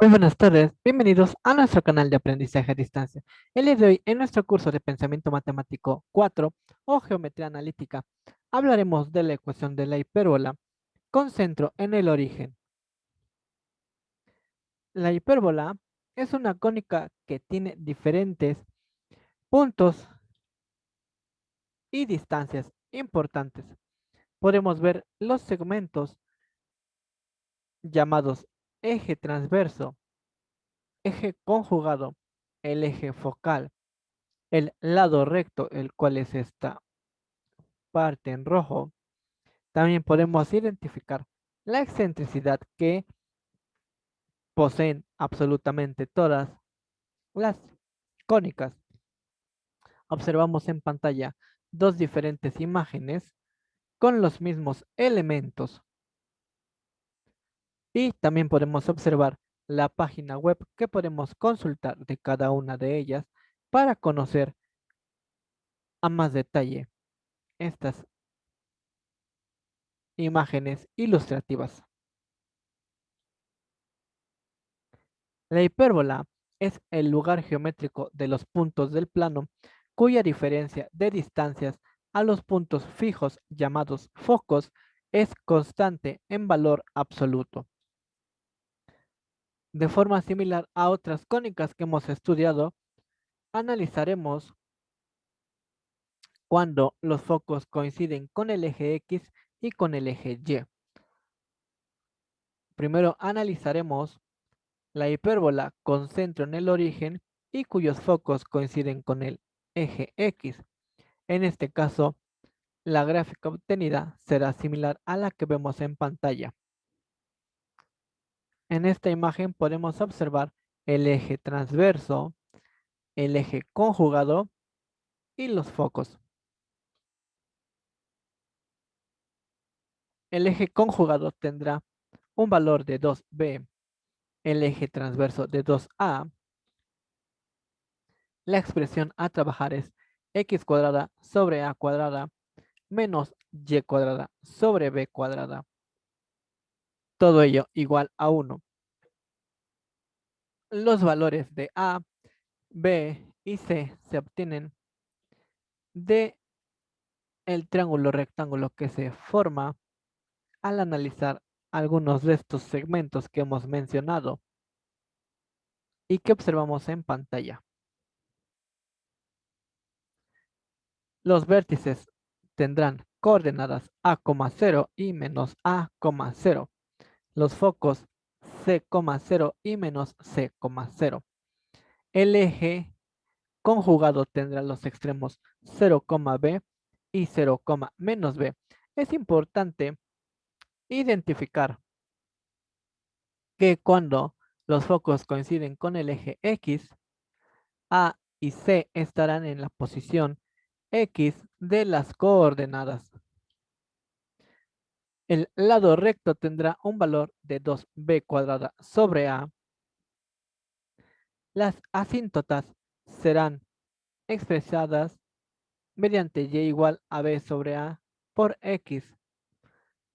Muy buenas tardes, bienvenidos a nuestro canal de aprendizaje a distancia. El día de hoy, en nuestro curso de Pensamiento Matemático 4 o Geometría Analítica, hablaremos de la ecuación de la hipérbola con centro en el origen. La hipérbola es una cónica que tiene diferentes puntos y distancias importantes. Podemos ver los segmentos llamados eje transverso, eje conjugado, el eje focal, el lado recto, el cual es esta parte en rojo. También podemos identificar la excentricidad que poseen absolutamente todas las cónicas. Observamos en pantalla dos diferentes imágenes con los mismos elementos y también podemos observar la página web que podemos consultar de cada una de ellas para conocer a más detalle estas imágenes ilustrativas. La hipérbola es el lugar geométrico de los puntos del plano cuya diferencia de distancias a los puntos fijos llamados focos es constante en valor absoluto. De forma similar a otras cónicas que hemos estudiado, analizaremos cuando los focos coinciden con el eje X y con el eje Y. Primero analizaremos la hipérbola con centro en el origen y cuyos focos coinciden con el eje X. En este caso, la gráfica obtenida será similar a la que vemos en pantalla. En esta imagen podemos observar el eje transverso, el eje conjugado y los focos. El eje conjugado tendrá un valor de 2b, el eje transverso de 2a. La expresión a trabajar es x cuadrada sobre a cuadrada menos y cuadrada sobre b cuadrada. Todo ello igual a 1. Los valores de a, b y c se obtienen de el triángulo rectángulo que se forma al analizar algunos de estos segmentos que hemos mencionado y que observamos en pantalla. Los vértices tendrán coordenadas a, 0 y menos a, 0. Los focos c, 0 y menos c, 0. El eje conjugado tendrá los extremos 0, b y 0, menos b. Es importante identificar que cuando los focos coinciden con el eje X, A y C estarán en la posición X de las coordenadas. El lado recto tendrá un valor de 2b cuadrada sobre A. Las asíntotas serán expresadas mediante y igual a b sobre a por x,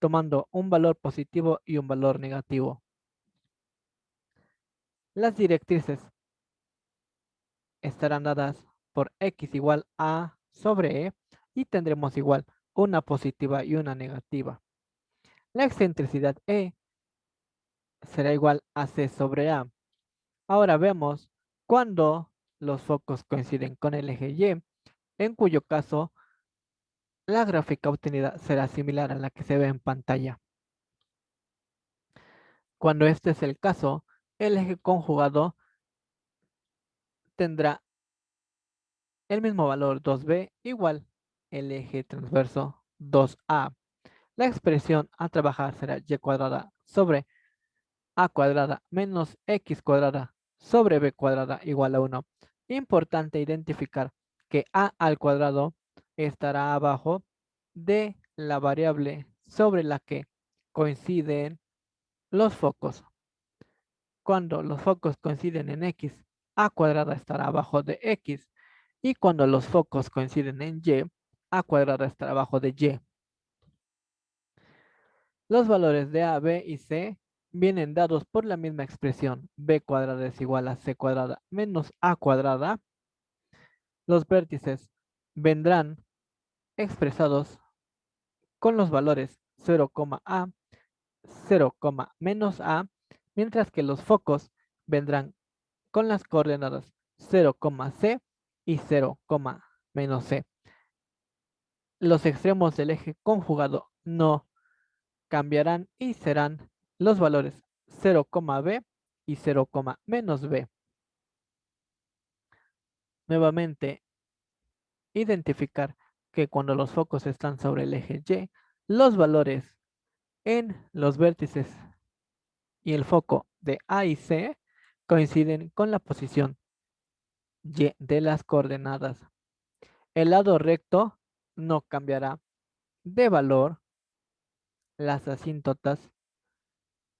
tomando un valor positivo y un valor negativo. Las directrices estarán dadas por x igual a sobre e y tendremos igual una positiva y una negativa. La excentricidad e será igual a c sobre a. Ahora vemos cuando los focos coinciden con el eje y, en cuyo caso la gráfica obtenida será similar a la que se ve en pantalla. Cuando este es el caso, el eje conjugado tendrá el mismo valor 2b igual el eje transverso 2a. La expresión a trabajar será y cuadrada sobre a cuadrada menos x cuadrada sobre b cuadrada igual a 1. Importante identificar que a al cuadrado estará abajo de la variable sobre la que coinciden los focos. Cuando los focos coinciden en x, a cuadrada estará abajo de x. Y cuando los focos coinciden en y, a cuadrada estará abajo de y. Los valores de a, b y c vienen dados por la misma expresión. B cuadrada es igual a C cuadrada menos A cuadrada. Los vértices vendrán expresados con los valores 0, A, 0, menos A, mientras que los focos vendrán con las coordenadas 0, C y 0, menos C. Los extremos del eje conjugado no cambiarán y serán los valores 0, B y 0, menos B. Nuevamente, identificar que cuando los focos están sobre el eje Y, los valores en los vértices y el foco de A y C coinciden con la posición Y de las coordenadas. El lado recto no cambiará de valor, las asíntotas,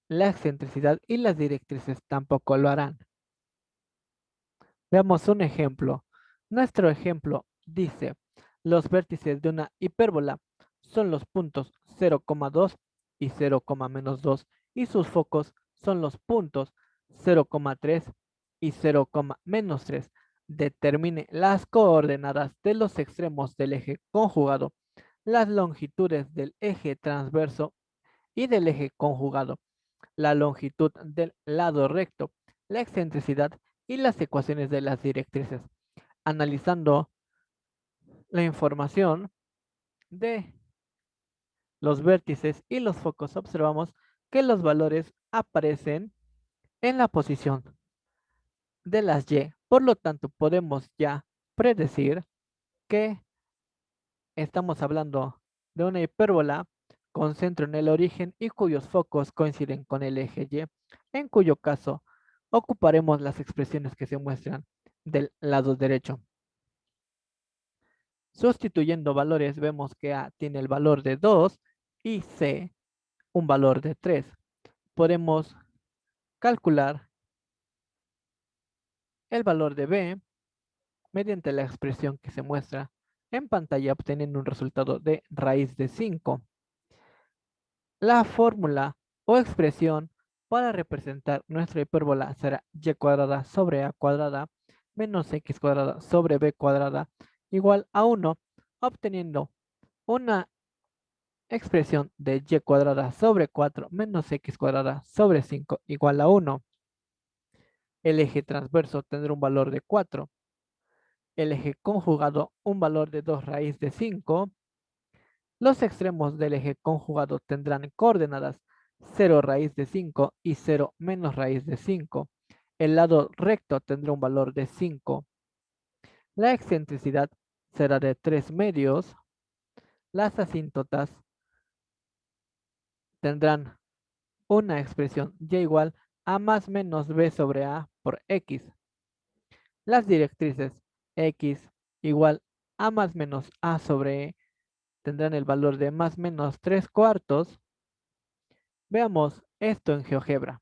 la excentricidad y las directrices tampoco lo harán. Veamos un ejemplo. Nuestro ejemplo dice, los vértices de una hipérbola son los puntos 0,2 y 0, -2 y sus focos son los puntos 0,3 y 0, -3. Determine las coordenadas de los extremos del eje conjugado, las longitudes del eje transverso y del eje conjugado, la longitud del lado recto, la excentricidad y las ecuaciones de las directrices. Analizando la información de los vértices y los focos, observamos que los valores aparecen en la posición de las Y. Por lo tanto, podemos ya predecir que estamos hablando de una hipérbola con centro en el origen y cuyos focos coinciden con el eje Y, en cuyo caso ocuparemos las expresiones que se muestran del lado derecho. Sustituyendo valores, vemos que A tiene el valor de 2 y C un valor de 3. Podemos calcular el valor de B mediante la expresión que se muestra en pantalla, obteniendo un resultado de raíz de 5. La fórmula o expresión para representar nuestra hipérbola será y cuadrada sobre a cuadrada menos x cuadrada sobre b cuadrada igual a 1, obteniendo una expresión de y cuadrada sobre 4 menos x cuadrada sobre 5 igual a 1. El eje transverso tendrá un valor de 4. El eje conjugado un valor de 2 raíz de 5. Los extremos del eje conjugado tendrán coordenadas 0 raíz de 5 y 0 menos raíz de 5. El lado recto tendrá un valor de 5. La excentricidad será de 3 medios. Las asíntotas tendrán una expresión y igual a más menos b sobre a por x. Las directrices x igual a más menos a sobre e tendrán el valor de más menos 3 cuartos. Veamos esto en GeoGebra.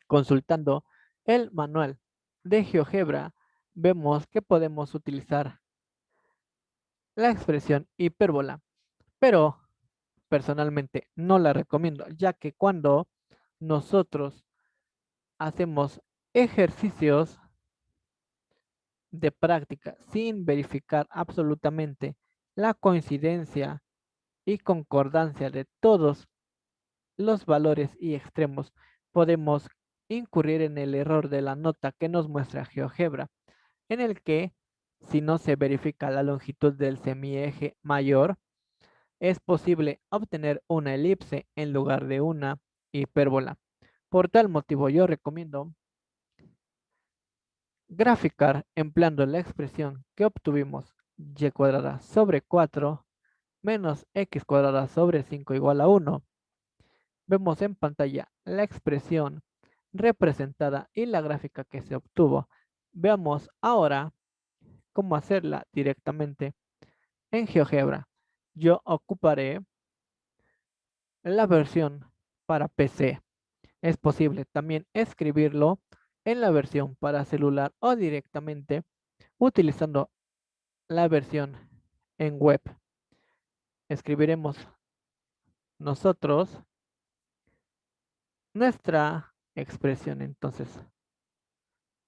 Consultando el manual de GeoGebra, vemos que podemos utilizar la expresión hipérbola, pero personalmente no la recomiendo, ya que cuando nosotros hacemos ejercicios de práctica sin verificar absolutamente la coincidencia y concordancia de todos los valores y extremos, podemos incurrir en el error de la nota que nos muestra GeoGebra, en el que si no se verifica la longitud del semieje mayor, es posible obtener una elipse en lugar de una hipérbola. Por tal motivo, yo recomiendo graficar empleando la expresión que obtuvimos y cuadrada sobre 4 menos x cuadrada sobre 5 igual a 1. Vemos en pantalla la expresión representada y la gráfica que se obtuvo. Veamos ahora cómo hacerla directamente en GeoGebra. Yo ocuparé la versión para PC. Es posible también escribirlo en la versión para celular o directamente utilizando la versión en web. Escribiremos nosotros nuestra expresión. Entonces,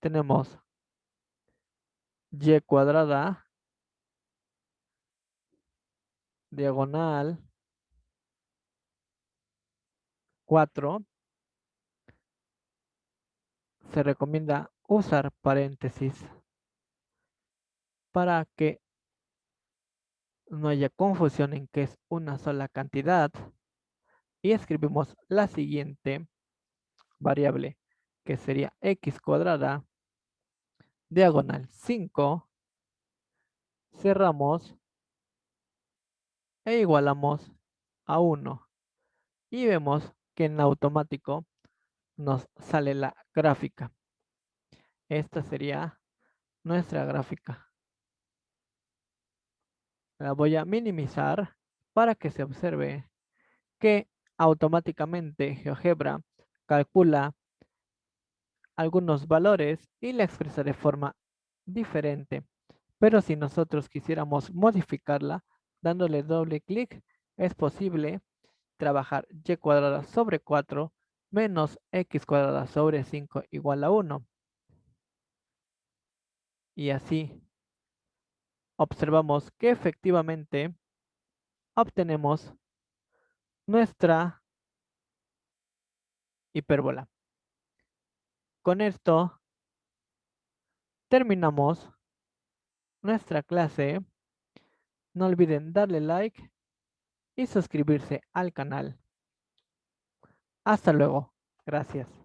tenemos y cuadrada diagonal 4. Se recomienda usar paréntesis para que no haya confusión en que es una sola cantidad. Y escribimos la siguiente variable, que sería x cuadrada diagonal 5. Cerramos e igualamos a 1. Y vemos que en automático nos sale la gráfica. Esta sería nuestra gráfica. La voy a minimizar para que se observe que automáticamente GeoGebra calcula algunos valores y la expresa de forma diferente. Pero si nosotros quisiéramos modificarla dándole doble clic, es posible trabajar y cuadrada sobre 4 menos x cuadrada sobre 5 igual a 1. Y así observamos que efectivamente obtenemos nuestra hipérbola. Con esto terminamos nuestra clase. No olviden darle like y suscribirse al canal. Hasta luego. Gracias.